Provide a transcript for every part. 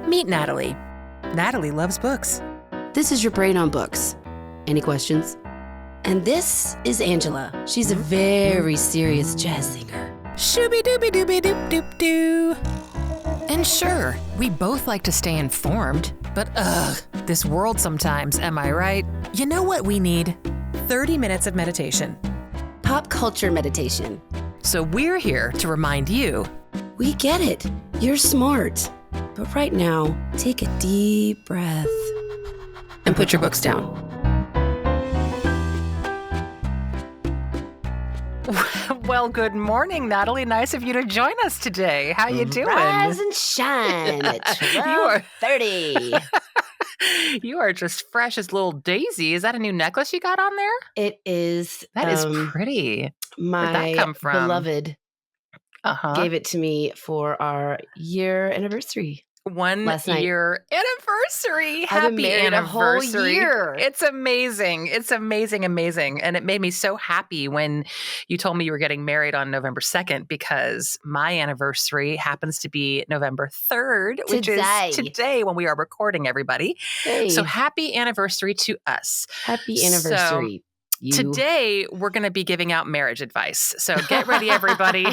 Meet Natalie. Natalie loves books. This is your brain on books. Any questions? And this is Angela. She's a very serious jazz singer. Shooby-dooby-dooby-doop-doop-doo. And sure, we both like to stay informed, but this world sometimes, am I right? You know what we need? 30 minutes of meditation. Pop culture meditation. So we're here to remind you. We get it. You're smart. But right now, take a deep breath and put your books down. Well, good morning, Natalie. Nice of you to join us today. How you doing? Rise and shine at 12:30. You are just fresh as little Daisy. Is that a new necklace you got on there? It is. That is pretty. My Where'd that come from? beloved gave it to me for our year anniversary. 1 year anniversary. I've been Happy married anniversary. a whole year. It's amazing. It's amazing, amazing. And it made me so happy when you told me you were getting married on November 2nd, because my anniversary happens to be November 3rd, which is today when we are recording, everybody. Hey. So happy anniversary to us. Happy anniversary. Today, we're going to be giving out marriage advice. So get ready, everybody.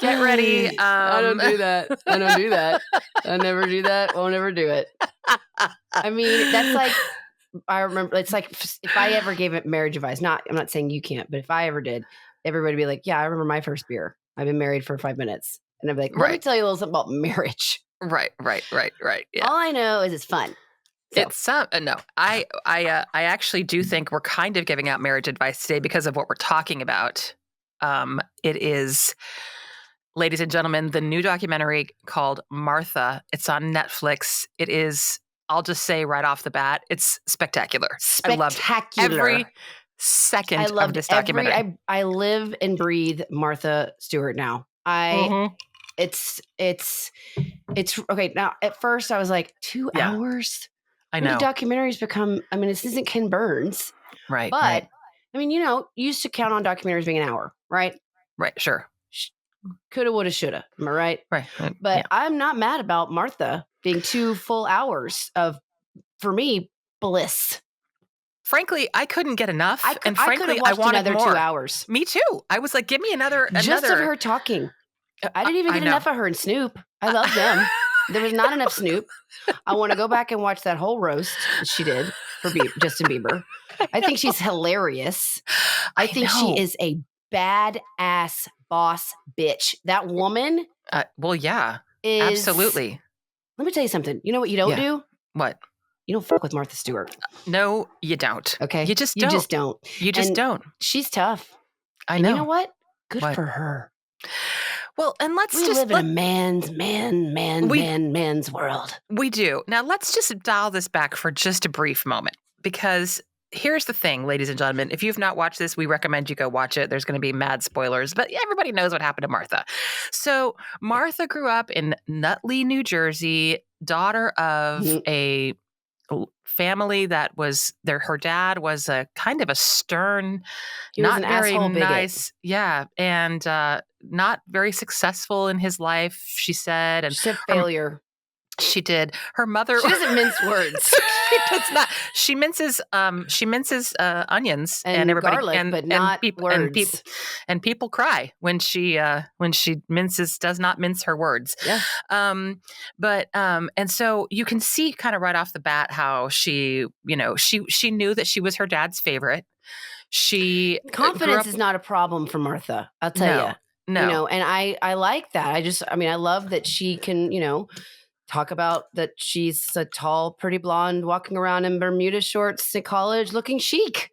Get ready. I don't do that. I don't do that. I never do that. Won't ever do it. I mean, that's like, I remember, it's like if I ever gave it marriage advice, I'm not saying you can't, but if I ever did, everybody would be like, yeah, I remember my first beer. I've been married for 5 minutes. And I'd be like, let me tell you a little something about marriage. Right. Yeah. All I know is it's fun. So. It's no. I actually do think we're kind of giving out marriage advice today because of what we're talking about. It is, ladies and gentlemen, the new documentary called Martha. It's on Netflix. It is, I'll just say right off the bat, it's spectacular. I loved every second of this documentary. I live and breathe Martha Stewart now. It's okay. Now, at first I was like, 2 hours? I know. The documentaries become, I mean, this isn't Ken Burns. Right. But, right. I mean, you used to count on documentaries being an hour, right? Right, sure. Coulda, woulda, shoulda. Am I right? Right. But I'm not mad about Martha being 2 full hours of, for me, bliss. Frankly, I couldn't get enough. Frankly, I wanted another more. 2 hours. Me too. I was like, give me another. Just of her talking. I didn't even get enough of her and Snoop. I love them. There was not enough Snoop. I want to go back and watch that whole roast that she did for Justin Bieber. I think she's hilarious. I think she is a badass boss bitch. That woman. Well, yeah, absolutely. Let me tell you something. You know what you don't do? What? You don't fuck with Martha Stewart. No, you don't. Okay. You just don't. You just don't. She's tough. I know. You know what? Good for her. Well, and we live in a man's world. We do. Now, let's just dial this back for just a brief moment, because here's the thing, ladies and gentlemen. If you've not watched this, we recommend you go watch it. There's going to be mad spoilers, but everybody knows what happened to Martha. So Martha grew up in Nutley, New Jersey, daughter of a family that was there. Her dad was a kind of a stern, not very nice. Yeah. And not very successful in his life, she said. And she said failure. She did. Her mother. She doesn't mince words. She does not. She minces onions and everybody, garlic, but not words. And people cry when she does not mince her words. Yeah. And so you can see kind of right off the bat how she knew that she was her dad's favorite. Confidence is not a problem for Martha. I'll tell you. No. And I like that. I love that she can, talk about that she's a tall, pretty blonde walking around in Bermuda shorts at college looking chic.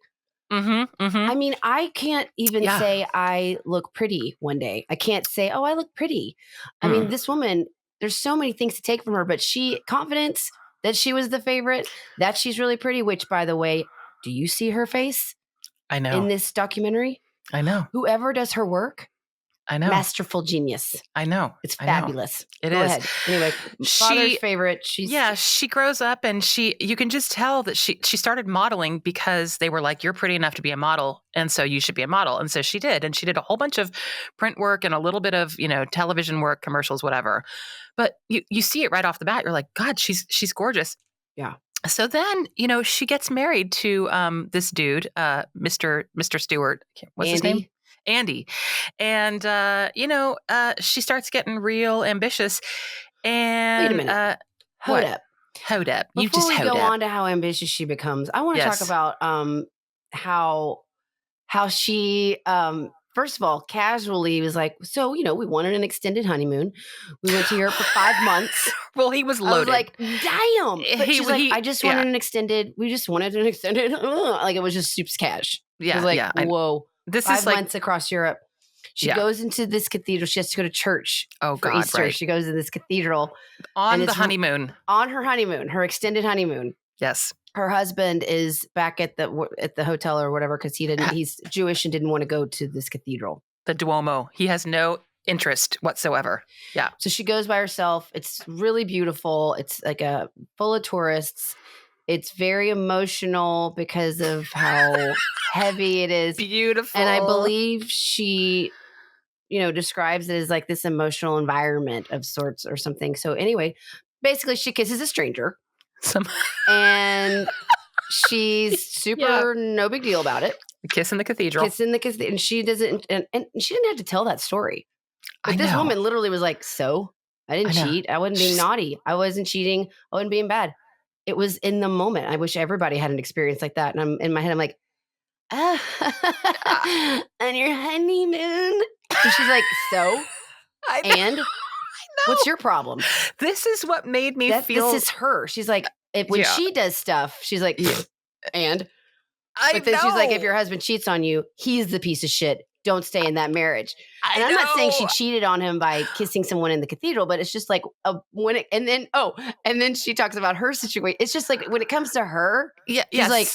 I mean, I can't even say I look pretty one day. I can't say, oh, I look pretty. I mean, this woman, there's so many things to take from her, but confidence that she was the favorite, that she's really pretty, which, by the way, do you see her face? I know. In this documentary? I know. Whoever does her work, I know. Masterful genius. I know. It's I know. fabulous. It Go is. ahead. Anyway, father's favorite. She grows up and you can just tell that she started modeling because they were like, you're pretty enough to be a model. And so you should be a model. And so she did. And she did a whole bunch of print work and a little bit of, television work, commercials, whatever. But you see it right off the bat. You're like, God, she's gorgeous. Yeah. So then, she gets married to this dude, Mr. Stewart. What's his name? Andy. And, she starts getting real ambitious. And wait a minute. Hold up. You Before just we hold go up. on to how ambitious she becomes, I want to talk about how she first of all casually was like, so we wanted an extended honeymoon. We went to Europe for 5 months. Well, he was loaded. I was like, damn. But she's like, I just wanted an extended. We just wanted an extended. Like it was just soups cash. Yeah. It was like, whoa. This 5 is like months across Europe. She goes into this cathedral. She has to go to church for Easter. Right. She goes to this cathedral on the honeymoon. On her honeymoon, her extended honeymoon. Yes. Her husband is back at the hotel or whatever because he's Jewish and didn't want to go to this cathedral. The Duomo. He has no interest whatsoever. Yeah. So she goes by herself. It's really beautiful. It's like full of tourists. It's very emotional because of how heavy it is. Beautiful. And I believe she, describes it as like this emotional environment of sorts or something. So anyway, basically she kisses a stranger. And she's super no big deal about it. Kiss in the cathedral. And she doesn't, and she didn't have to tell that story. But this woman literally was like, so I didn't cheat. I wasn't being naughty. I wasn't cheating. I wasn't being bad. It was in the moment. I wish everybody had an experience like that. And I'm in my head, I'm like, on your honeymoon. And she's like, so? And what's your problem? This is what made me feel. This is her. She's like, when she does stuff, she's like, and? But then she's like, if your husband cheats on you, he's the piece of shit. Don't stay in that marriage. And I'm not saying she cheated on him by kissing someone in the cathedral, but it's just like and then she talks about her situation. It's just like when it comes to her, she's like,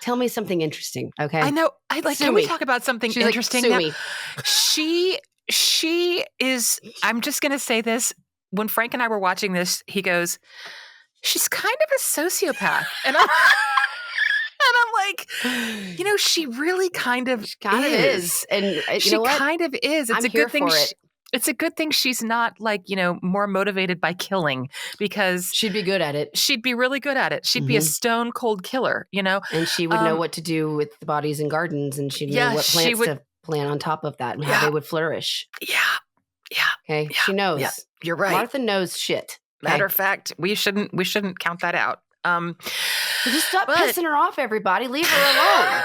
tell me something interesting. Okay. I know. Can we talk about something interesting? Sue me. She is, I'm just going to say this. When Frank and I were watching this, he goes, she's kind of a sociopath. And I'm like, she really kind of is. And she kind of is. It's a good thing. It's a good thing she's not like, more motivated by killing because she'd be good at it. She'd be really good at it. She'd be a stone cold killer, And she would know what to do with the bodies and gardens, and she'd know what plants to plant on top of that and how they would flourish. Yeah. Yeah. Okay. Yeah. She knows. Yeah. You're right. Martha knows shit. Okay? Matter of fact, we shouldn't count that out. Just stop pissing her off, everybody. Leave her alone.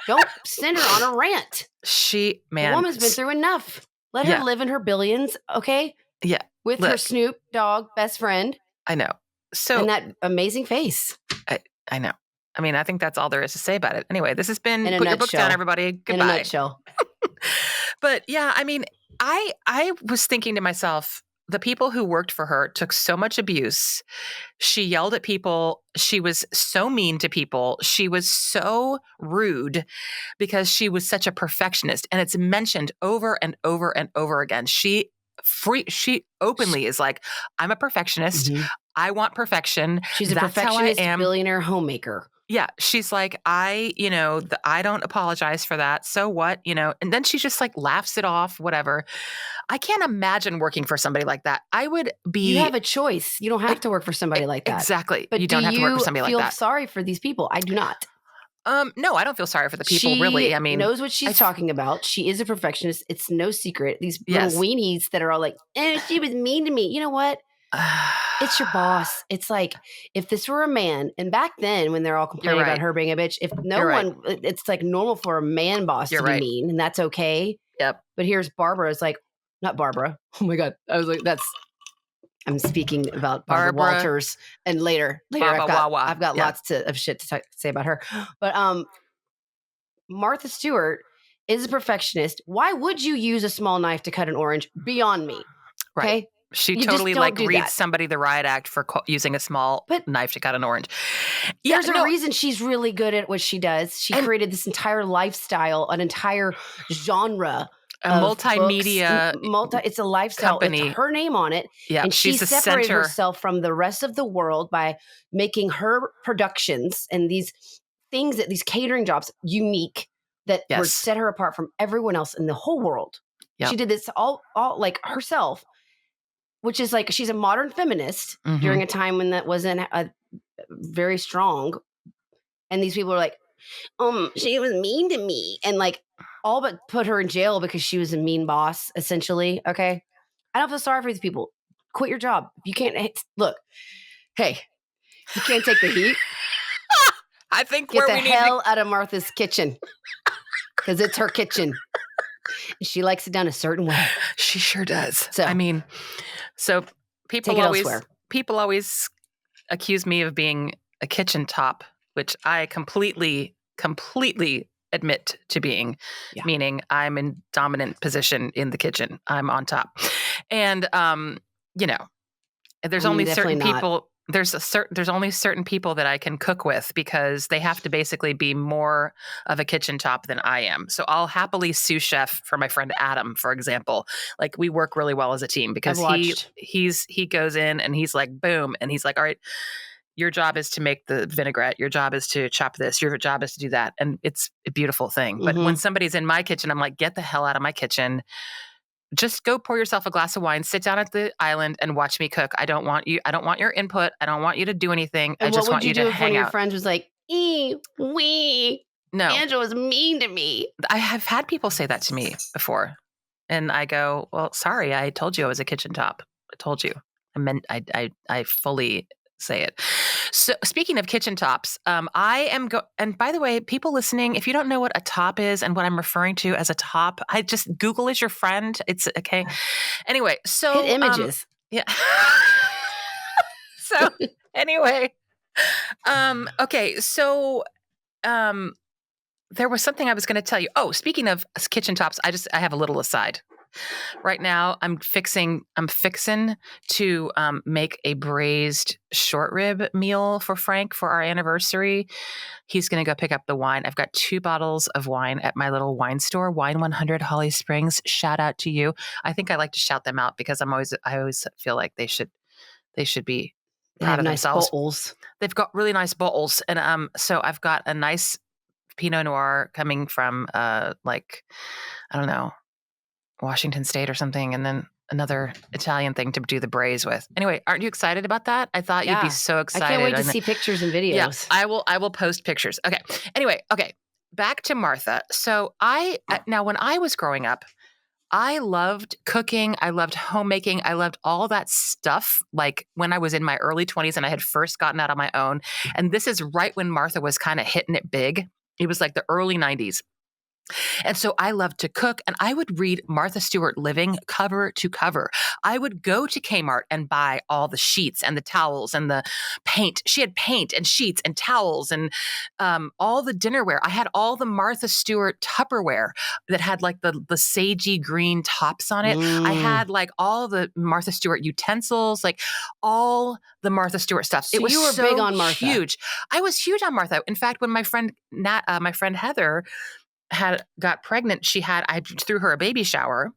Don't send her on a rant. The woman's been through enough. Let her live in her billions, okay? Yeah. With her Snoop Dogg best friend. I know. So and that amazing face. I know. I mean, I think that's all there is to say about it. Anyway, this has been Put Your Book Down, everybody. Goodbye. In a nutshell. But yeah, I mean, I was thinking to myself, the people who worked for her took so much abuse. She yelled at people. She was so mean to people. She was so rude because she was such a perfectionist. And it's mentioned over and over and over again. She openly is like, I'm a perfectionist. Mm-hmm. I want perfection. She's a perfectionist billionaire homemaker. Yeah. She's like, I don't apologize for that. So what, and then she just like laughs it off, whatever. I can't imagine working for somebody like that. I would be. You have a choice. You don't have to work for somebody like that. Exactly. But you don't have to work for somebody like that. Do you feel sorry for these people? I do not. No, I don't feel sorry for the people, really. I mean, knows what she's talking about. She is a perfectionist. It's no secret. These little weenies that are all like, she was mean to me. You know what? It's your boss. It's like if this were a man, and back then when they're all complaining about her being a bitch, if no one, it's like normal for a man boss to be mean, and that's okay. Yep. But here's Barbara. It's like, not Barbara. Oh my God. I was like, I'm speaking about Barbara Walters, and later I've got lots of shit to say about her. But Martha Stewart is a perfectionist. Why would you use a small knife to cut an orange? Beyond me. Right. Okay. She totally reads somebody the riot act for using a small knife to cut an orange. Yeah, there's a reason she's really good at what she does. She created this entire lifestyle, an entire genre A of books, multimedia it's a lifestyle. It's company. her name on it. Yeah, And she she's the separated center. herself from the rest of the world by making her productions and these things, that these catering jobs, unique, that would Yes. set her apart from everyone else in the whole world. Yep. She did this all like herself, which is like, she's a modern feminist during a time when that wasn't very strong. And these people are like, she was mean to me, and like all but put her in jail because she was a mean boss, essentially. Okay. I don't feel sorry for these people. Quit your job. If you can't, look, hey, you can't take the heat. I think Get where the we hell out of Martha's kitchen, because it's her kitchen. She likes it done a certain way. She sure does. So, I mean, so people take it always elsewhere. people always accuse me of being a kitchen top, which I completely admit to being, meaning I'm in dominant position in the kitchen. I'm on top. And you know, there's only certain people there's only certain people that I can cook with, because they have to basically be more of a kitchen top than I am. So I'll happily sous chef for my friend Adam, for example. Like, we work really well as a team, because he goes in and he's like, boom, and he's like, all right, your job is to make the vinaigrette. Your job is to chop this. Your job is to do that. And it's a beautiful thing. But when somebody's in my kitchen, I'm like, get the hell out of my kitchen. Just go pour yourself a glass of wine, sit down at the island and watch me cook. I don't want your input. I don't want you to do anything. And I just want you to hang out. what would you do if one of your friends was like, no, Angela was mean to me? I have had people say that to me before. And I go, well, sorry, I told you I was a kitchen top. I told you. I fully say it. So, speaking of kitchen tops, and by the way, people listening, if you don't know what a top is and what I'm referring to as a top, I just Google is your friend. It's okay. Anyway, so hit images. Yeah. So anyway, okay. So, there was something I was going to tell you. Oh, speaking of kitchen tops, I have a little aside. Right now, I'm fixing to make a braised short rib meal for Frank for our anniversary. He's going to go pick up the wine. I've got 2 bottles of wine at my little wine store, Wine 100 Holly Springs. Shout out to you. I think I like to shout them out because I always feel like they should be proud of themselves. Bottles. They've got really nice bottles, and so I've got a nice Pinot Noir coming from I don't know, Washington State or something, and then another Italian thing to do the braise with. Anyway, aren't you excited about that? I thought you'd be so excited. I can't wait to see pictures and videos. Yeah, I will post pictures. Okay. Anyway, okay. Back to Martha. So now when I was growing up, I loved cooking. I loved homemaking. I loved all that stuff. Like when I was in my early 20s and I had first gotten out on my own. And this is right when Martha was kind of hitting it big. It was like the early 90s. And so I loved to cook, and I would read Martha Stewart Living cover to cover. I would go to Kmart and buy all the sheets and the towels and the paint. She had paint and sheets and towels and all the dinnerware. I had all the Martha Stewart Tupperware that had like the sagey green tops on it. I had like all the Martha Stewart utensils, like all the Martha Stewart stuff. So you were big on Martha. Huge. I was huge on Martha. In fact, when my friend Heather got pregnant, I threw her a baby shower.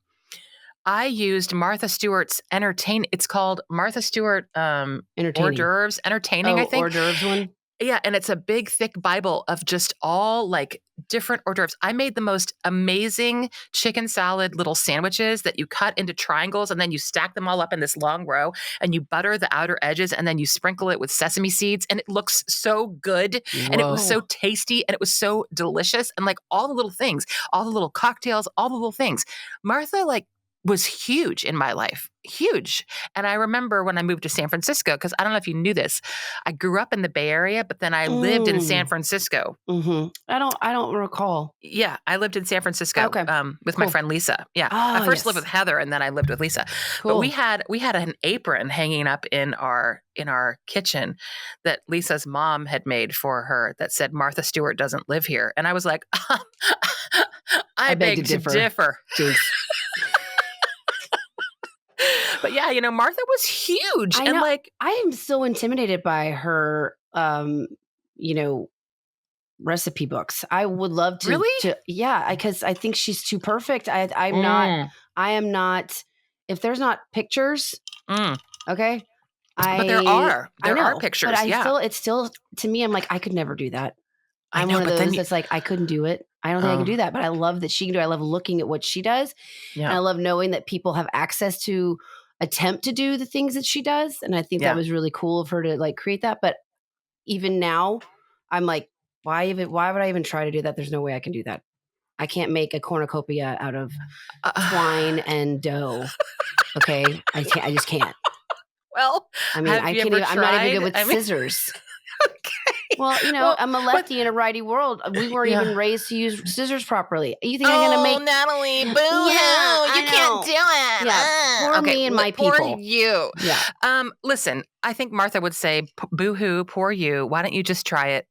I used Martha Stewart's it's called Martha Stewart hors d'oeuvres entertaining, I think. Hors d'oeuvres one. Yeah, and it's a big, thick Bible of just all like different hors d'oeuvres. I made the most amazing chicken salad little sandwiches that you cut into triangles, and then you stack them all up in this long row, and you butter the outer edges, and then you sprinkle it with sesame seeds, and it looks so good, and it was so tasty, and it was so delicious, and like all the little things, all the little cocktails, all the little things. Martha was huge in my life, huge. And I remember when I moved to San Francisco, because I don't know if you knew this, I grew up in the Bay Area, but then I lived in San Francisco. Mm-hmm. I don't recall. Yeah, I lived in San Francisco with my friend Lisa. Yeah, I first lived with Heather, and then I lived with Lisa. Cool. But we had an apron hanging up in our kitchen that Lisa's mom had made for her that said Martha Stewart doesn't live here, and I was like, I beg to differ. But yeah, Martha was huge. I am so intimidated by her, recipe books. I would love to. Really? Because I think she's too perfect. I'm not. Mm. I am not. If there's not pictures, Mm. okay. But there are know, pictures. but Yeah. it's still to me. I'm like, I could never do that. I I'm know, one of but then those that's like, I couldn't do it. I don't think I could do that, but I love that she can do it. I love looking at what she does. And I love knowing that people have access to attempt to do the things that she does. And I think that was really cool of her to like create that. But even now, I'm like, why would I even try to do that? There's no way I can do that. I can't make a cornucopia out of twine and dough. Okay. I just can't. Well, I mean, I'm not even good with scissors. Okay. Well, I'm a lefty in a righty world. We weren't even raised to use scissors properly. You think I'm going to make... Natalie, boo-hoo. Yeah, you can't do it. Yeah, poor me and my people. Poor you. Yeah. Listen, I think Martha would say, boo-hoo, poor you. Why don't you just try it?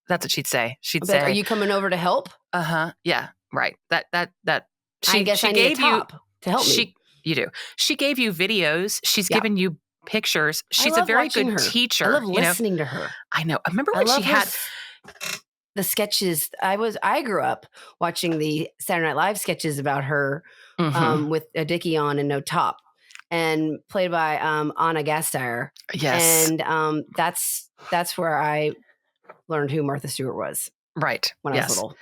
That's what she'd say. She'd say, are you coming over to help? Uh-huh. Yeah, right. That. I guess I need a top to help me. You do. She gave you videos. She's given you pictures. She's a very good teacher. I love listening to her. I know. I remember when she had the sketches. I grew up watching the Saturday Night Live sketches about her with a dickie on and no top, and played by Anna Gasteyer. Yes, and that's where I learned who Martha Stewart was. Right. When I was little.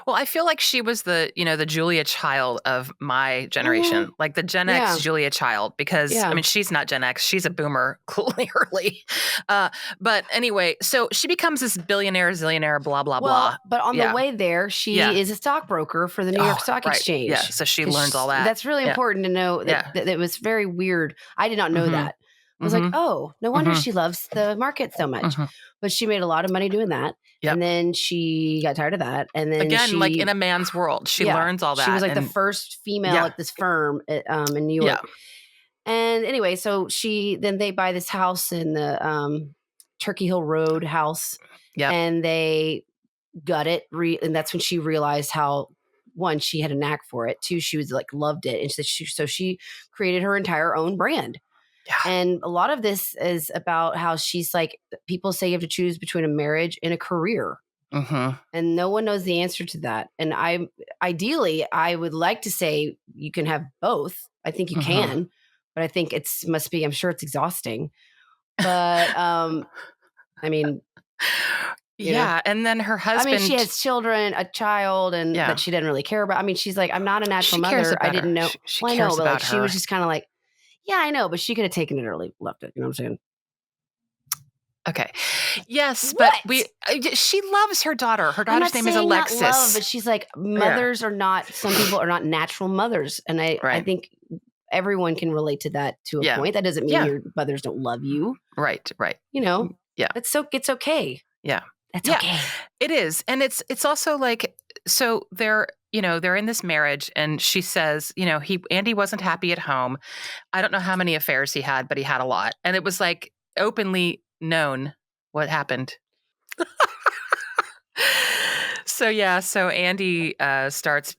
Well, I feel like she was the Julia Child of my generation, like the Gen X Julia Child, because I mean, she's not Gen X. She's a boomer, clearly. But anyway, so she becomes this billionaire, zillionaire, blah, blah, blah. But on the way there, she is a stockbroker for the New York Stock Exchange. Yeah. So she learns all that. That's really important to know that it was very weird. I did not know that. I was like, oh, no wonder she loves the market so much. But she made a lot of money doing that. Yep. And then she got tired of that. And then like in a man's world, she learns all that. She was like the first female at this firm in New York. Yeah. And anyway, so they buy this house in the Turkey Hill Road house. Yeah. And they gut it. And that's when she realized how, one, she had a knack for it. Two, she was like loved it. And so she created her entire own brand. Yeah. And a lot of this is about how she's like, people say you have to choose between a marriage and a career. And no one knows the answer to that. And ideally, I would like to say you can have both. I think you can, but I think I'm sure it's exhausting. But I mean, yeah. And then her husband. I mean, she has children, a child, and that she didn't really care about. I mean, she's like, I'm not a natural mother. I didn't know. She cares but about she was just kind of like, yeah, I know, but she could have taken it or left it. You know what I'm saying? Okay. Yes, but she loves her daughter. Her daughter's name is Alexis. Not love, but she's like, mothers are not, some people are not natural mothers. And I think everyone can relate to that to a point. That doesn't mean your mothers don't love you. Right. Yeah. It's okay. Yeah. That's okay. It is. And it's also like, so they're in this marriage, and she says, Andy wasn't happy at home. I don't know how many affairs he had, but he had a lot. And it was like openly known what happened. So Andy starts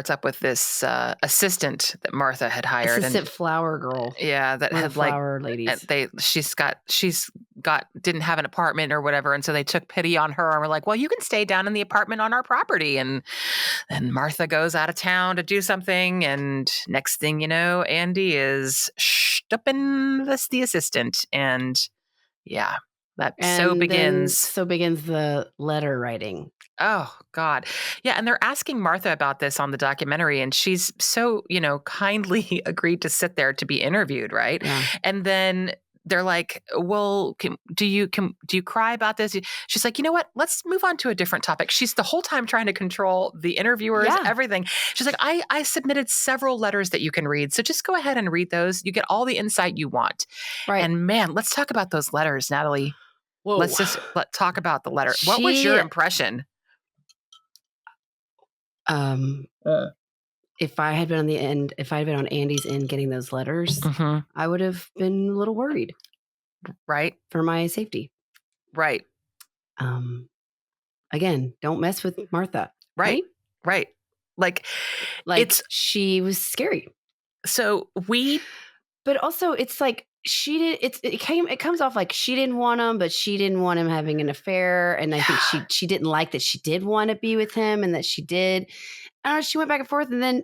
up with this assistant that Martha had hired. Assistant flower girl. Yeah, that had flower ladies. She's got didn't have an apartment or whatever, and so they took pity on her and were like, "Well, you can stay down in the apartment on our property." And Martha goes out of town to do something, and next thing you know, Andy is stupping the assistant, and so begins the letter writing. Oh, God. Yeah. And they're asking Martha about this on the documentary, and she's so, kindly agreed to sit there to be interviewed. Right. Yeah. And then they're like, well, do you cry about this? She's like, you know what? Let's move on to a different topic. She's the whole time trying to control the interviewers, everything. She's like, I submitted several letters that you can read. So just go ahead and read those. You get all the insight you want. Right. And man, let's talk about those letters, Natalie. Whoa. Let's talk about the letter. What was your impression? If I had been on Andy's end getting those letters, I would have been a little worried. Right. For my safety. Right. Again, don't mess with Martha. Right. Like she was scary. So but also it's like, she did. It comes off like she didn't want him, but she didn't want him having an affair. And I think she didn't like that she did want to be with him, and that she did. I don't know. She went back and forth, and then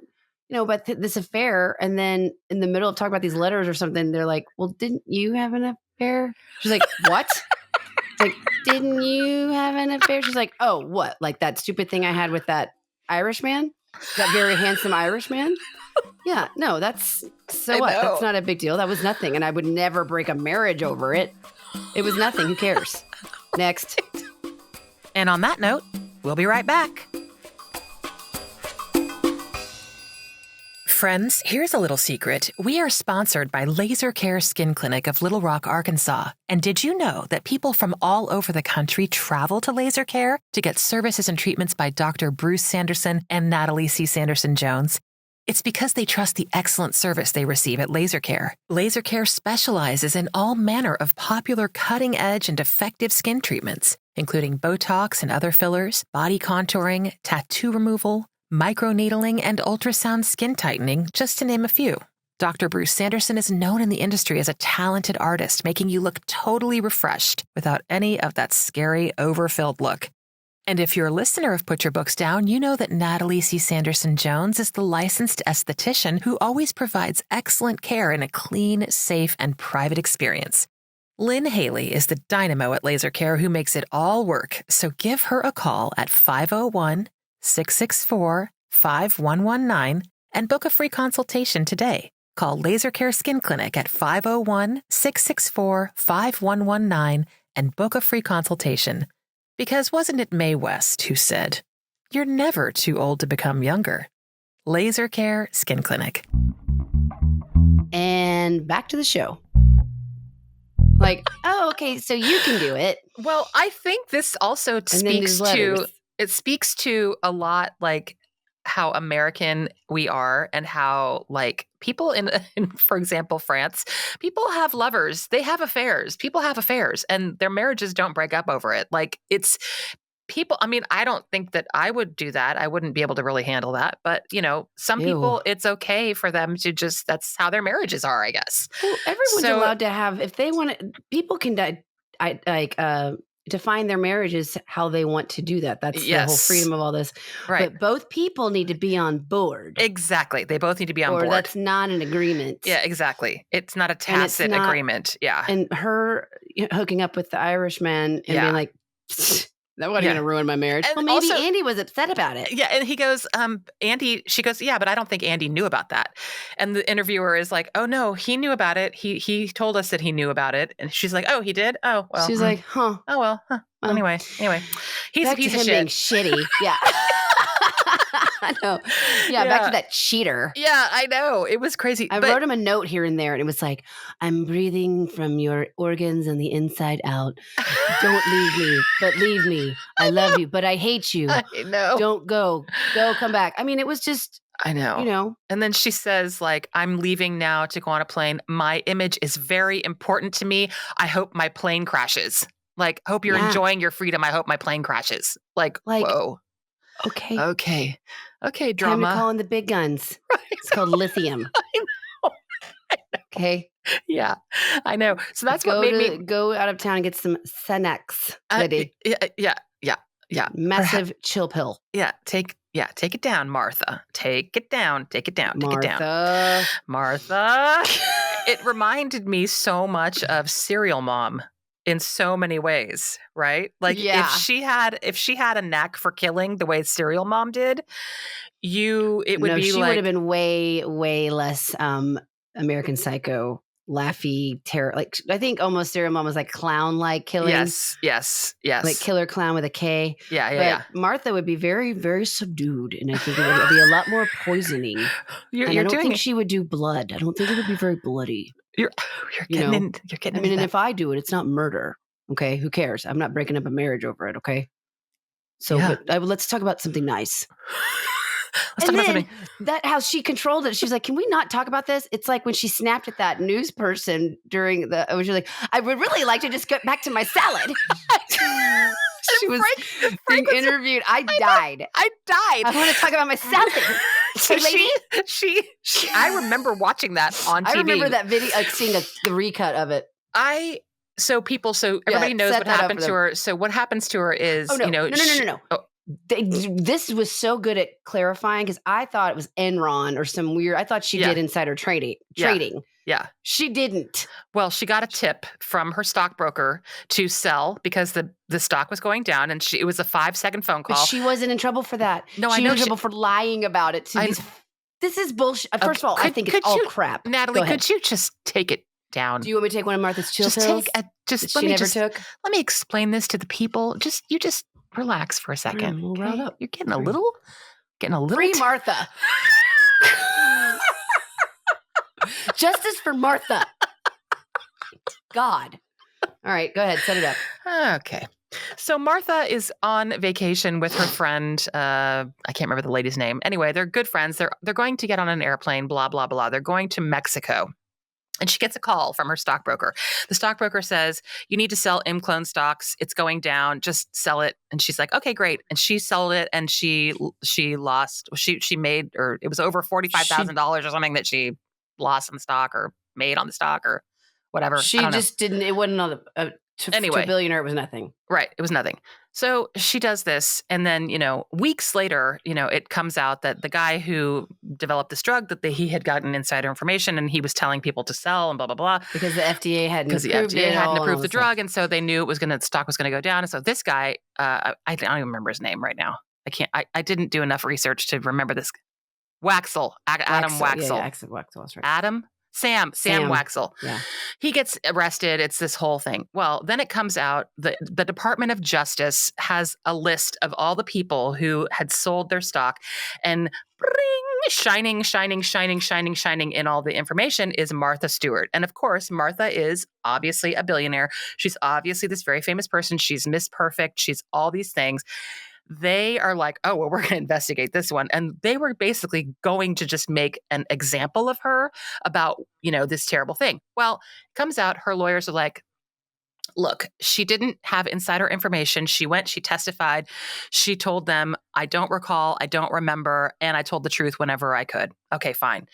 about this affair, and then in the middle of talking about these letters or something, they're like, "Well, didn't you have an affair?" She's like, "What?" It's like, "Didn't you have an affair?" She's like, "Oh, what? Like that stupid thing I had with that Irish man, that very handsome Irish man." Yeah, no, that's so what? That's not a big deal. That was nothing, and I would never break a marriage over it. It was nothing. Who cares? Next. And on that note, we'll be right back. Friends, here's a little secret. We are sponsored by Laser Care Skin Clinic of Little Rock, Arkansas. And did you know that people from all over the country travel to Laser Care to get services and treatments by Dr. Bruce Sanderson and Natalie C. Sanderson-Jones? It's because they trust the excellent service they receive at Laser Care. Laser Care specializes in all manner of popular cutting-edge and effective skin treatments, including Botox and other fillers, body contouring, tattoo removal, microneedling, and ultrasound skin tightening, just to name a few. Dr. Bruce Sanderson is known in the industry as a talented artist, making you look totally refreshed without any of that scary, overfilled look. And if you're a listener of Put Your Books Down, you know that Natalie C. Sanderson-Jones is the licensed esthetician who always provides excellent care in a clean, safe, and private experience. Lynn Haley is the dynamo at Laser Care who makes it all work, so give her a call at 501-664-5119 and book a free consultation today. Call Laser Care Skin Clinic at 501-664-5119 and book a free consultation. Because wasn't it Mae West who said, "You're never too old to become younger"? Laser Care Skin Clinic. And back to the show. Like, oh, okay, so you can do it. Well, I think this also speaks to a lot like how American we are, and how like people in for example, France, people have lovers, they have affairs, people have affairs, and their marriages don't break up over it. Like it's people, I mean, I don't think that I would do that. I wouldn't be able to really handle that. But, some people, it's okay for them to just, that's how their marriages are, I guess. Well, everyone's allowed to have, if they want to, people can define their marriages how they want to do that. That's the whole freedom of all this. Right. But both people need to be on board. Exactly. They both need to be on board. Or that's not an agreement. Yeah, exactly. It's not a tacit agreement. Yeah. And her hooking up with the Irishman and being like, that wasn't going to ruin my marriage. And well, maybe also, Andy was upset about it. Yeah. And he goes, she goes, yeah, but I don't think Andy knew about that. And the interviewer is like, oh, no, he knew about it. He told us that he knew about it. And she's like, oh, he did? Oh, well. She's like, huh. Oh, well. Huh. Anyway, he's a piece of shit. Being shitty. Yeah. I know. Yeah, back to that cheater. Yeah, I know. It was crazy. I wrote him a note here and there, and it was like, I'm breathing from your organs on the inside out. Don't leave me, but leave me. I love you, but I hate you. I know. Don't go. Go, come back. I mean, it was just, I know. And then she says, like, I'm leaving now to go on a plane. My image is very important to me. I hope my plane crashes. Like, hope you're enjoying your freedom. I hope my plane crashes. Like whoa. Okay, drama. Time to call in the big guns. Right. It's called lithium. I know. Okay. Yeah, I know. So that's what made me go out of town and get some Xanax ready. Yeah. Massive chill pill. Yeah, take it down, Martha. Take it down. Martha. It reminded me so much of Serial Mom. In so many ways, right? Like if she had a knack for killing the way Serial Mom did, she would have been way, way less American Psycho, laughy, terror. Like I think almost Serial Mom was like clown-like killing. Yes. Like killer clown with a K. Yeah. Martha would be very, very subdued, and I think it would be a lot more poisoning. I don't think she would do blood. I don't think it would be very bloody. You're getting into and if I do it, it's not murder. Okay, who cares? I'm not breaking up a marriage over it. Okay, so let's talk about something nice. That how she controlled it. She was like, "Can we not talk about this?" It's like when she snapped at that news person during the. She was like, "I would really like to just get back to my salad." She was being interviewed. I died. I want to talk about my salad. So lady? I remember watching that on TV. I remember that video, like seeing the recut of it. So everybody knows set what that up happened for to them. her. So what happens to her is, Oh, no. No. Oh, This was so good at clarifying because I thought it was Enron or some weird. I thought she did insider trading. yeah. She didn't. Well, she got a tip from her stockbroker to sell because the stock was going down, and it was a 5-second phone But call. she wasn't in trouble for that. No, she I know was in trouble for lying about it to these. This is bullshit. First of all, I think it's all crap. Natalie, could you just take it down? Do you want me to take one of Martha's chill pills? Let me explain this to the people. You just relax for a second. Riled up. You're getting a little Free Martha. Justice for Martha. God. All right, go ahead. Set it up. Okay. So Martha is on vacation with her friend. I can't remember the lady's name. Anyway, they're good friends. They're going to get on an airplane, blah, blah, blah. They're going to Mexico. And she gets a call from her stockbroker. The stockbroker says, you need to sell ImClone stocks. It's going down. Just sell it. And she's like, okay, great. And she sold it, and she lost. She made, or it was over $45,000 or something that she lost on the stock or made on the stock or whatever. She just didn't. It wasn't on the. To a billionaire, it was nothing. Right. It was nothing. So she does this. And then, weeks later, it comes out that the guy who developed this drug, that he had gotten insider information and he was telling people to sell and blah, blah, blah. Because the FDA hadn't approved the drug. And so they knew the stock was going to go down. And so this guy, I don't even remember his name right now. I didn't do enough research to remember this. Waxel. Adam Waxel. Yeah, Waxel, that's right. Adam? Sam Waxel. Yeah. He gets arrested. It's this whole thing. Well, then it comes out that the Department of Justice has a list of all the people who had sold their stock, and shining in all the information is Martha Stewart. And of course, Martha is obviously a billionaire. She's obviously this very famous person. She's Miss Perfect. She's all these things. They are like, oh, well, we're going to investigate this one. And they were basically going to just make an example of her about, this terrible thing. Well, it comes out, her lawyers are like, look, she didn't have insider information. She testified. She told them, I don't recall, I don't remember, and I told the truth whenever I could. Okay, fine.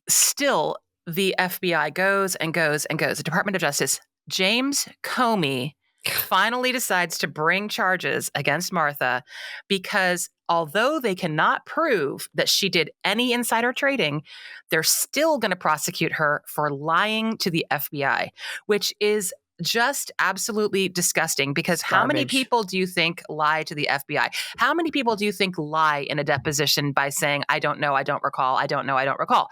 Still, the FBI goes and goes and goes. The Department of Justice, James Comey, finally decides to bring charges against Martha because although they cannot prove that she did any insider trading, they're still going to prosecute her for lying to the FBI, which is just absolutely disgusting because how many people do you think lie to the FBI? How many people do you think lie in a deposition by saying, I don't know, I don't recall, I don't know, I don't recall?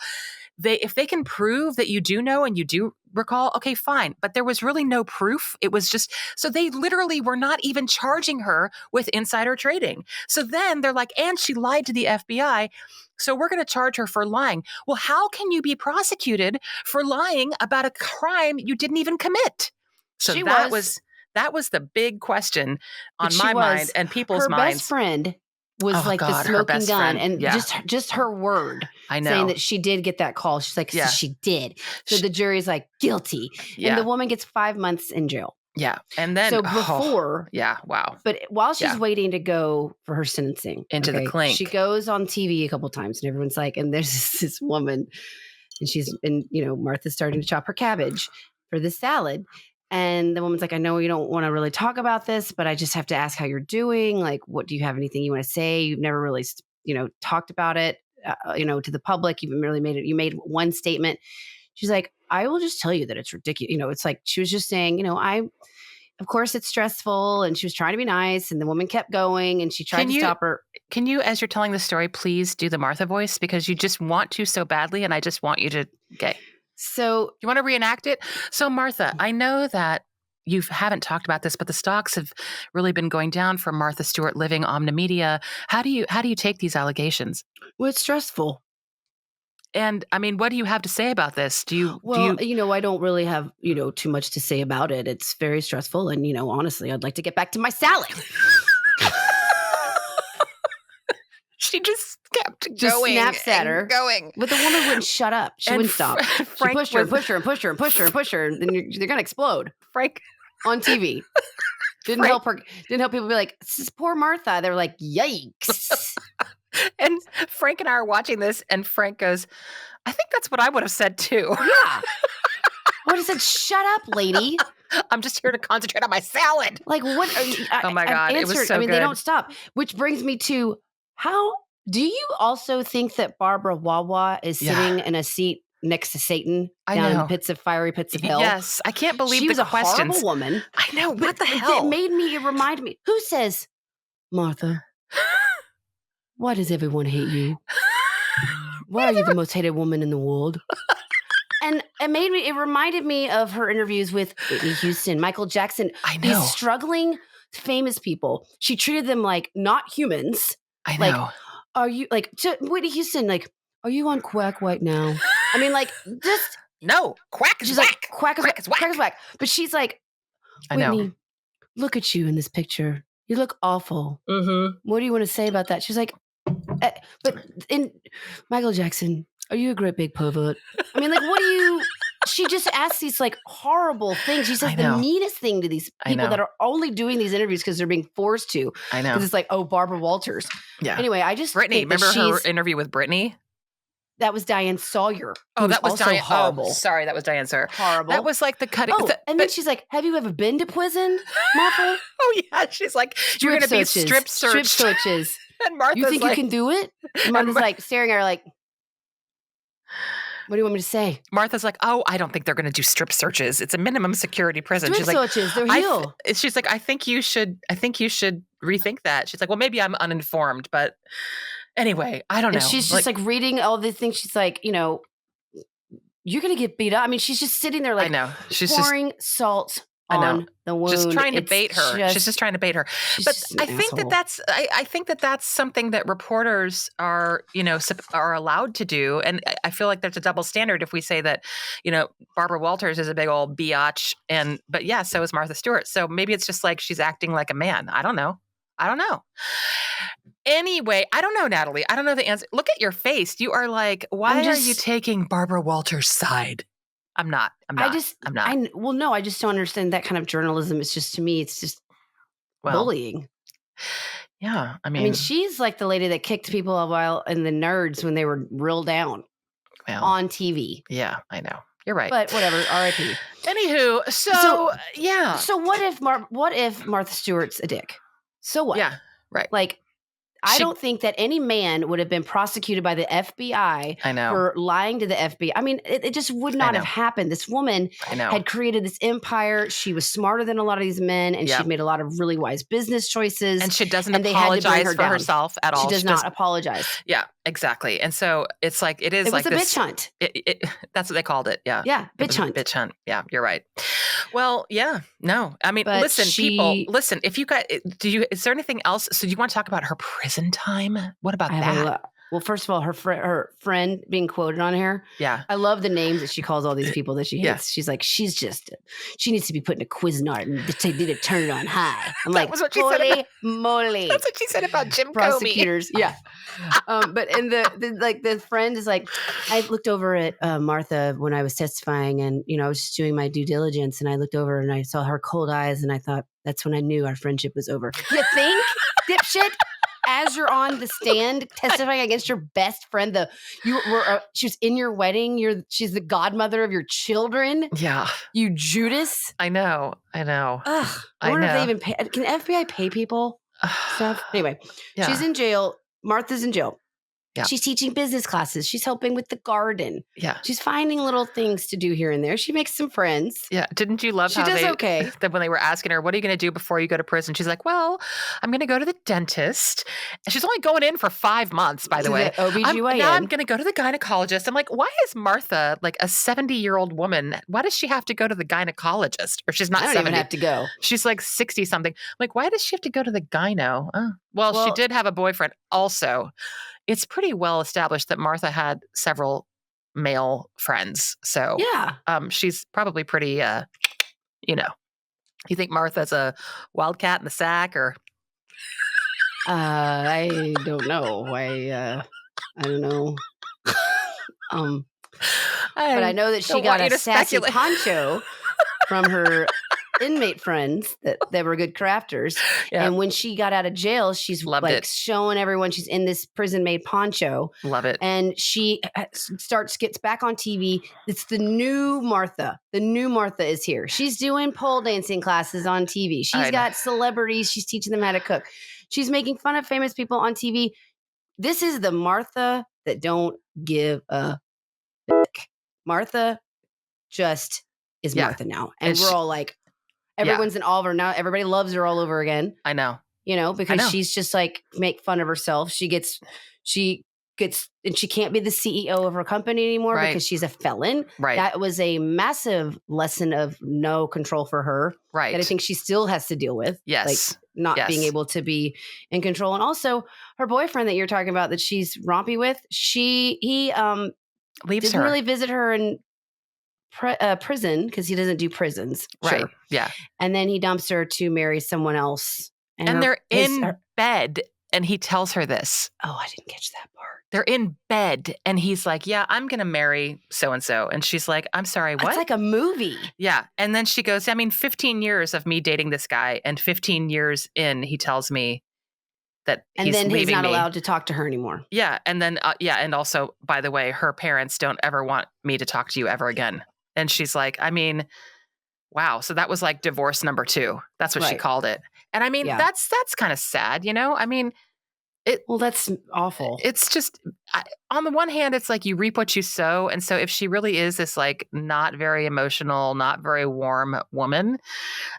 If they can prove that you do know and you do recall, okay, fine. But there was really no proof. It was just, so they literally were not even charging her with insider trading. So then they're like, and she lied to the FBI. So we're going to charge her for lying. Well, how can you be prosecuted for lying about a crime you didn't even commit? So that was the big question on my mind and people's minds. Her best friend was the smoking gun, and just her word, saying that she did get that call. She's like, she did. So the jury's like, guilty, and the woman gets 5 months in jail. Yeah, and then wow. But while she's waiting to go for her sentencing into the clink, she goes on TV a couple times, and everyone's like, and there's this woman, and Martha's starting to chop her cabbage for the salad. And the woman's like, I know you don't want to really talk about this, but I just have to ask how you're doing. Like, what do you have anything you want to say? You've never really, talked about it, to the public. You really you made one statement. She's like, I will just tell you that it's ridiculous. It's like, she was just saying, of course it's stressful. And she was trying to be nice. And the woman kept going and she tried to stop her. Can you, as you're telling the story, please do the Martha voice? Because you just want to so badly. And I just want you to, okay. So you want to reenact it? So Martha, I know that you haven't talked about this, but the stocks have really been going down for Martha Stewart living Omnimedia. How do you take these allegations? Well, it's stressful. And I mean, what do you have to say about this? I don't really have, too much to say about it. It's very stressful. And, honestly, I'd like to get back to my salad. She just kept going. Snaps at her. Going. But the woman wouldn't shut up. She wouldn't stop. She pushed her and pushed her and pushed her and pushed her and pushed her. And then they're going to explode. Frank. On TV. Didn't help her. Didn't help people be like, this is poor Martha. They were like, yikes. And Frank and I are watching this, and Frank goes, "I think that's what I would have said too." Yeah. I would have said, "Shut up, lady." I'm just here to concentrate on my salad. Like, what are you? Oh my I've God, it was answered. so I mean, they good. don't stop. Which brings me to how do you also think that Barbara Wawa is Yeah. sitting in a seat next to Satan I down in the know. pits of fiery pits of hell? Yes, I can't believe She the was a questions. horrible woman. I know. What the But hell? it reminded me. Who says, Martha, why does everyone hate you? Why are you the most hated woman in the world? And it reminded me of her interviews with Whitney Houston, Michael Jackson, I know. these struggling famous people. She treated them like not humans. I Like, know. are you like to Whitney Houston? Like, are you on Quack right now? I mean, like, just No, quack is she's whack. like, Quack is Quack is whack. Quack is whack. But she's like, I know. Whitney, look at you in this picture. You look awful. Mm-hmm. What do you want to say about that? She's like, but in Michael Jackson, are you a great big pervert? I mean, like, what do you? She just asks these like horrible things. She says I the know. meanest thing to these I people know. that are only doing these interviews because they're being forced to. I know. Because it's like, oh, Barbara Walters. Yeah. Anyway, I just Brittany, think that remember her interview with Brittany? that was Diane Sawyer. Oh, that was also Diane. horrible. Oh, sorry, that was Diane Sawyer. Horrible. That was like the cutting. Oh, and then she's like, "Have you ever been to prison, Martha?" Oh yeah, she's like, "You're going to be strip searched." Strip searches. And Martha's You think like, you can do it? And Martha's like staring at her like, what do you want me to say? Martha's like, "Oh, I don't think they're going to do strip searches. It's a minimum security prison." Strip she's like, searches, they're heel. She's like, I think you should rethink that. She's like, well, maybe I'm uninformed, but anyway, I don't know. And she's just like reading all these things. She's like, you're going to get beat up. I mean, she's just sitting there like, I know. She's pouring salt on the wound. Just trying to bait her. She's just trying to bait her. But I think I think that that's something that reporters are, are allowed to do. And I feel like there's a double standard if we say that, Barbara Walters is a big old biatch. But yeah, so is Martha Stewart. So maybe it's just like she's acting like a man. I don't know. Anyway, I don't know, Natalie. I don't know the answer. Look at your face. You are like, why are you taking Barbara Walters' side? I'm not. Well, no, I just don't understand that kind of journalism. It's just, to me, it's just bullying. Yeah. I mean, she's like the lady that kicked people a while in the nerds when they were real down on TV. Yeah, I know. You're right. But whatever, R.I.P. Anywho, so yeah. So what if Martha Stewart's a dick? So what? Yeah, right. Like, I don't think that any man would have been prosecuted by the FBI for lying to the FBI. I mean, it just would not have happened. This woman had created this empire. She was smarter than a lot of these men, and she'd made a lot of really wise business choices. And she doesn't apologize for herself at all. She does not apologize. Yeah, exactly. And so it's like, it was like a bitch hunt. That's what they called it. Yeah. Yeah, bitch hunt. Bitch hunt. Yeah, you're right. Well, yeah, no. I mean, listen, people, listen, if you got, is there anything else? So you want to talk about her prison time? What about that? Well, first of all, her friend being quoted on here. Yeah. I love the names that she calls all these people that she hates. Yeah. She's like, she needs to be put in a Cuisinart and they need to turn it on high. I'm like, holy moly. That's what she said about Jim prosecutors. Yeah. But in the friend is like, I looked over at Martha when I was testifying, and, I was just doing my due diligence, and I looked over and I saw her cold eyes, and I thought, that's when I knew our friendship was over. You think, dipshit? As you're on the stand testifying against your best friend, she was in your wedding. She's the godmother of your children. Yeah, you Judas. I know. Ugh, I wonder if they even pay. Can FBI pay people stuff? Anyway, she's in jail. Martha's in jail. Yeah. She's teaching business classes. She's helping with the garden. Yeah. She's finding little things to do here and there. She makes some friends. Yeah. Didn't you love how that when they were asking her, what are you going to do before you go to prison? She's like, well, I'm going to go to the dentist. And she's only going in for 5 months, by the way. OBGYN. Now I'm going to go to the gynecologist. I'm like, why is Martha like a 70-year-old woman? Why does she have to go to the gynecologist? Or she's not 70. I don't even have to go. She's like 60 something. I'm like, why does she have to go to the gyno? Well, she did have a boyfriend also. It's pretty well established that Martha had several male friends. So she's probably pretty, you think Martha's a wildcat in the sack or? I don't know. I don't know. But I know that she got a sassy poncho from her inmate friends that were good crafters. Yeah. And when she got out of jail, she's Loved like it. showing everyone she's in this prison-made poncho. Love it. And she gets back on TV. It's the new Martha. The new Martha is here. She's doing pole dancing classes on TV. She's got celebrities. She's teaching them how to cook. She's making fun of famous people on TV. This is the Martha that don't give a fuck. Martha just is Martha now. And we're all like, everyone's in awe of her now. Everybody loves her all over again. I know. Because she's just like make fun of herself. She gets, and she can't be the CEO of her company anymore because she's a felon. Right. That was a massive lesson of no control for her. Right. That I think she still has to deal with. Yes. Like not being able to be in control. And also her boyfriend that you're talking about that she's rompy with, he leaves didn't her. really visit her in prison because he doesn't do prisons. Right. Sure. Yeah. And then he dumps her to marry someone else. And they're in bed. And he tells her this. Oh, I didn't catch that part. They're in bed. And he's like, yeah, I'm going to marry so-and-so. And she's like, I'm sorry, what? It's like a movie. Yeah. And then she goes, 15 years of me dating this guy. And 15 years in, he tells me that he's leaving me. He's not allowed to talk to her anymore. Yeah. And then, and also, by the way, her parents don't ever want me to talk to you ever again. And she's like, wow. So that was like divorce number 2. That's what she called it. And that's kind of sad, that's awful. It's just, on the one hand, it's like you reap what you sow. And so if she really is this like not very emotional, not very warm woman,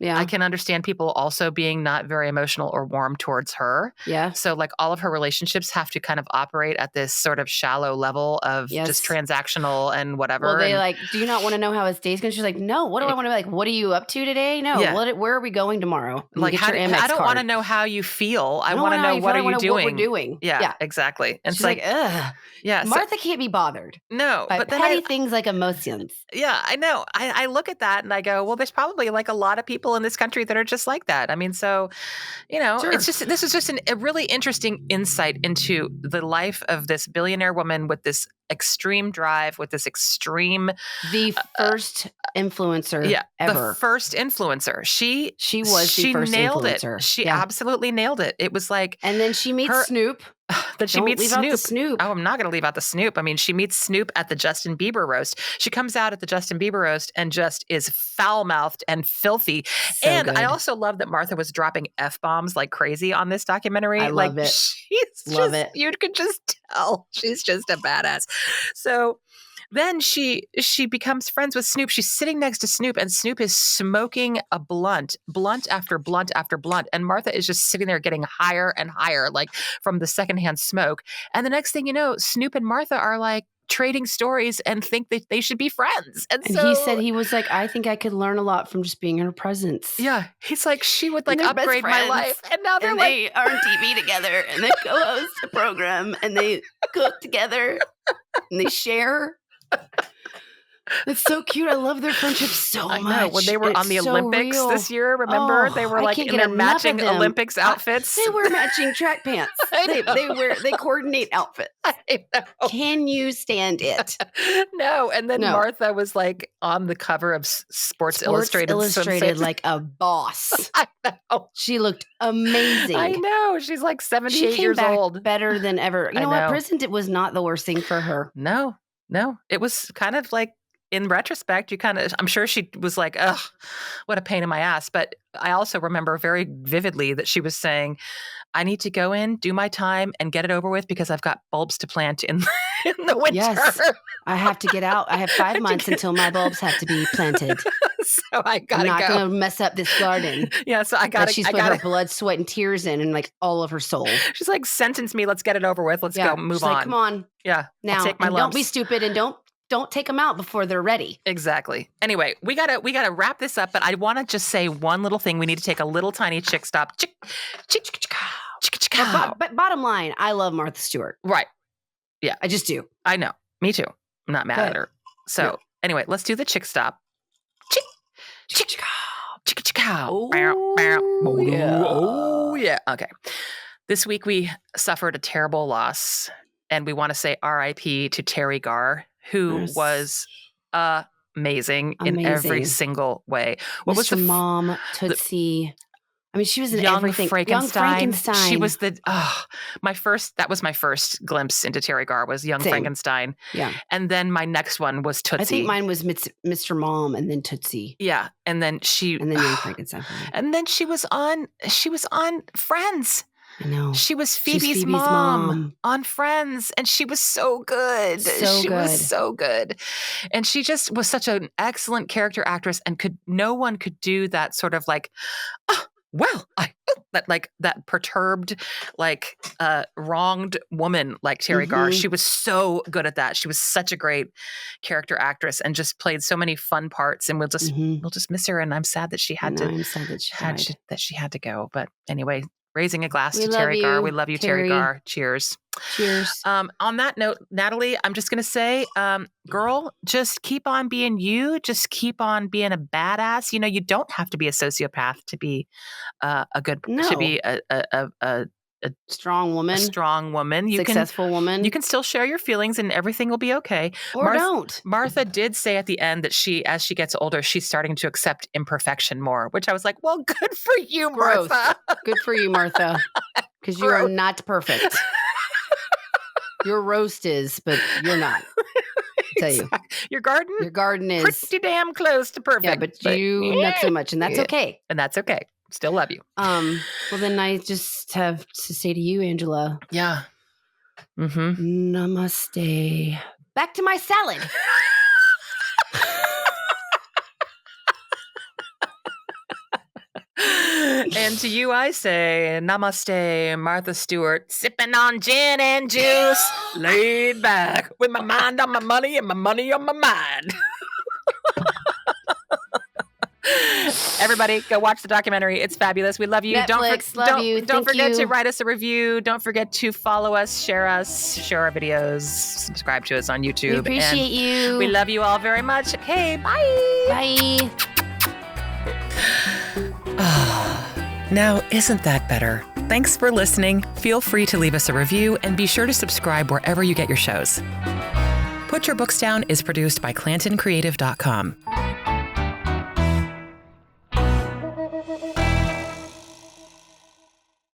I can understand people also being not very emotional or warm towards her. Yeah. So like all of her relationships have to kind of operate at this sort of shallow level of just transactional and whatever. Well, they like, do you not want to know how his day's going? She's like, no, what do I want to be like? What are you up to today? No. Yeah. Where are we going tomorrow? Like, I don't want to know how you feel. I want to know what are you doing? What we're doing. Yeah, exactly. And she's like, ugh. Yeah. Martha can't be bothered. No. By petty things like emotions. Yeah, I know. I look at that and I go, well, there's probably like a lot of people in this country that are just like that. It's just, this is just a really interesting insight into the life of this billionaire woman with this extreme drive, with this extreme. The first influencer ever. The first influencer. She first nailed influencer. It. She absolutely nailed it. It was like. And then she meets Snoop. Then she meets Snoop. Out the Snoop. Oh, I'm not going to leave out the Snoop. She meets Snoop at the Justin Bieber roast. She comes out at the Justin Bieber roast and just is foul-mouthed and filthy. So good. I also love that Martha was dropping F-bombs like crazy on this documentary. I love it. Love it. You could just tell she's just a badass. So then she becomes friends with Snoop. She's sitting next to Snoop, and Snoop is smoking a blunt after blunt after blunt. And Martha is just sitting there getting higher and higher, like from the secondhand smoke. And the next thing you know, Snoop and Martha are like trading stories and think that they should be friends. And so he said, he was like, I think I could learn a lot from just being in her presence. Yeah. He's like, she would like upgrade my life. And now they're they are on TV together and they co-host a program and they cook together and they share. It's so cute. I love their friendship so much. I know. When they were on the Olympics this year, remember? They were like in their matching Olympics outfits. They wear matching track pants. They coordinate outfits. I know. Can you stand it? No. And then Martha was like on the cover of Sports Illustrated like a boss. I know. She looked amazing. I know. She's like 78 years old. Better than ever. You know what? Prison was not the worst thing for her. No. It was kind of like, in retrospect, I'm sure she was like, ugh, what a pain in my ass. But I also remember very vividly that she was saying, I need to go in, do my time, and get it over with because I've got bulbs to plant in the winter. Yes, I have to get out. I have 5 months until my bulbs have to be planted. So I gotta go. I'm not going to mess up this garden. Yeah, so I gotta. She's put her blood, sweat, and tears in, and like all of her soul. She's like, sentence me. Let's get it over with. Let's go. Move on. Like, come on. Yeah. Now, I'll take my lumps. Don't be stupid, and don't take them out before they're ready. Exactly. Anyway, we gotta wrap this up, but I want to just say one little thing. We need to take a little tiny chick stop. But bottom line, I love Martha Stewart. Right. Yeah. I just do. I know. Me too. I'm not mad at her. So anyway, let's do the chick stop. Chick. Oh yeah. Okay. This week we suffered a terrible loss. And we want to say R.I.P. to Teri Garr, who was amazing in every single way. What was Mr. Mom, Tootsie. I mean, she was in everything. Young Frankenstein. She was that was my first glimpse into Teri Garr was Young Frankenstein. Yeah. And then my next one was Tootsie. I think mine was Mr. Mom and then Tootsie. Yeah. And then Young Frankenstein. And then she was on Friends. I know. She was Phoebe's mom on Friends, and she was so good. She was so good. And she just was such an excellent character actress, and no one could do that sort of like, that perturbed, wronged woman like Teri Garr. She was so good at that. She was such a great character actress and just played so many fun parts. And we'll just miss her. And I'm sad that she had to go. But anyway, raising a glass to Teri Garr. We love you, Teri Garr. Cheers. Cheers. On that note, Natalie, I'm just going to say, girl, just keep on being you. Just keep on being a badass. You don't have to be a sociopath to be to be a strong woman. A strong woman. Successful woman. You can still share your feelings and everything will be okay. Or don't. Martha did say at the end that as she gets older, she's starting to accept imperfection more, which I was like, well, good for you, Martha. Good for you, Martha. Because you are not perfect. Your roast is, but you're not. I'll tell you. Your garden is pretty damn close to perfect. Yeah, but you not so much, and that's okay. And that's okay. Still love you. Well, then I just have to say to you, Angela. Yeah. Mm-hmm. Namaste. Back to my salad. And to you, I say, namaste, Martha Stewart, sipping on gin and juice, laid back with my mind on my money and my money on my mind. Everybody, go watch the documentary. It's fabulous. We love you. Netflix, love you. Don't forget to write us a review. Don't forget to follow us, share our videos, subscribe to us on YouTube. We appreciate you. We love you all very much. Okay, bye. Bye. Now, isn't that better? Thanks for listening. Feel free to leave us a review and be sure to subscribe wherever you get your shows. Put Your Books Down is produced by ClantonCreative.com.